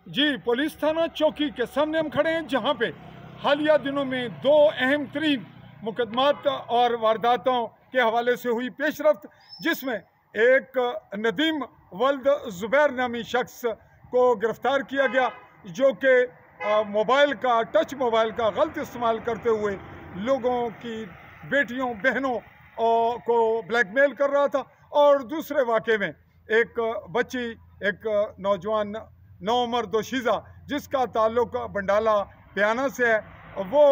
जी, police थाना चौकी के सामने हम खड़े हैं, जहां पे हालिया दिनों में दो अहम तरीन मुकदमात और वारदातों के हवाले से हुई पेशरफ्त, जिसमें एक नदीम वल्द ज़ुबैर नामी शख्स को गिरफ्तार किया गया, जो कि टच मोबाइल का गलत इस्तेमाल करते हुए लोगों की बेटियों बहनों को ब्लैकमेल कर रहा था। और दूसरे वाक़े में एक बच्ची, एक नौजवान नौउमर दोशीज़ा, जिसका ताल्लुक बंडाला पियाना से है, वो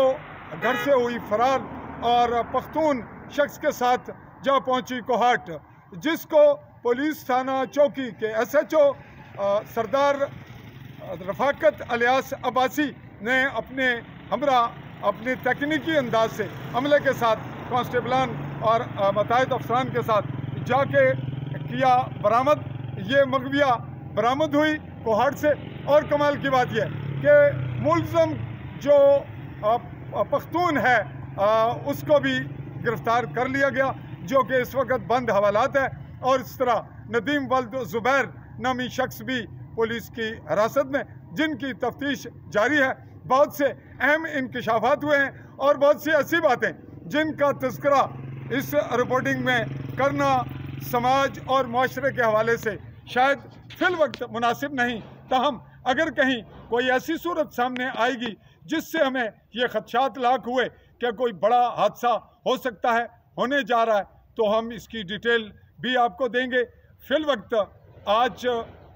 घर से हुई फरार और पख्तून शख्स के साथ जा पहुंची कोहाट, जिसको पुलिस थाना चौकी के SHO सरदार रफाकत अलियास अब्बासी ने अपने हमरा अपने तकनीकी अंदाज से अमले के साथ कांस्टेबलान और मुतअद्दिद अफसरान के साथ जाके किया बरामद। ये मगविया बरामद हुई कोहाट से। और कमाल की बात यह कि मुलज़म जो पख्तून है उसको भी गिरफ्तार कर लिया गया, जो कि इस वक्त बंद हवालात है। और इस तरह नदीम वल्द ज़ुबैर नामी शख्स भी पुलिस की हिरासत में, जिनकी तफ्तीश जारी है। बहुत से अहम इंकशाफात हुए हैं और बहुत सी ऐसी बातें जिनका तज़किरा इस रिपोर्टिंग में करना समाज और माशरे के हवाले से शायद फिल वक्त मुनासिब नहीं। ताहम अगर कहीं कोई ऐसी सूरत सामने आएगी जिससे हमें ये खदशात लाक हुए कि कोई बड़ा हादसा हो सकता है, होने जा रहा है, तो हम इसकी डिटेल भी आपको देंगे। फिल वक्त आज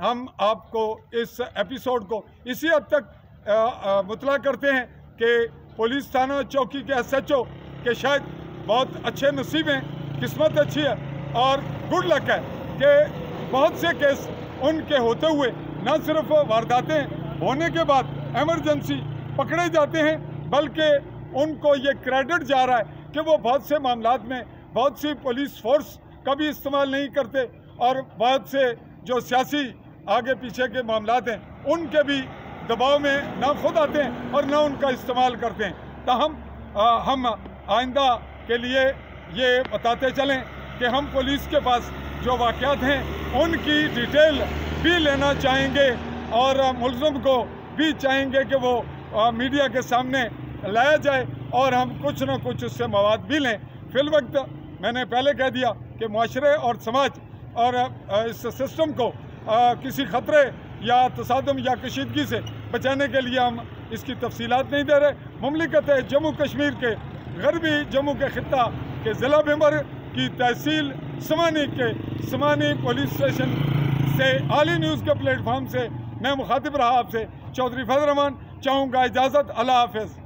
हम आपको इस एपिसोड को इसी हद तक मुतला करते हैं कि पुलिस थाना चौकी के SHO के शायद बहुत अच्छे नसीब हैं, किस्मत अच्छी है और गुड लक है कि बहुत से केस उनके होते हुए न सिर्फ वारदातें होने के बाद एमरजेंसी पकड़े जाते हैं, बल्कि उनको ये क्रेडिट जा रहा है कि वो बहुत से मामलात में बहुत सी पुलिस फोर्स का भी इस्तेमाल नहीं करते, और बहुत से जो सियासी आगे पीछे के मामलात हैं उनके भी दबाव में ना खुद आते हैं और ना उनका इस्तेमाल करते हैं। ताहम हम आइंदा के लिए ये बताते चलें कि हम पुलिस के पास जो वाक़यात हैं उनकी डिटेल भी लेना चाहेंगे और मुलज़म को भी चाहेंगे कि वो मीडिया के सामने लाया जाए और हम कुछ न कुछ उससे मवाद भी लें। फिल वक्त मैंने पहले कह दिया कि माशरे और समाज और इस सिस्टम को किसी ख़तरे या तसादम या कशीदगी से बचाने के लिए हम इसकी तफसीलात नहीं दे रहे। मुमलिकत जम्मू कश्मीर के गरबी जम्मू के ख़ित्ता के ज़िला भिंबर की तहसील समानी पुलिस स्टेशन से आली न्यूज़ के प्लेटफार्म से मैं मुखातिब रहा आपसे, चौधरी फजल रहमान। चाहूँगा इजाज़त। अल्लाह हाफ़िज़।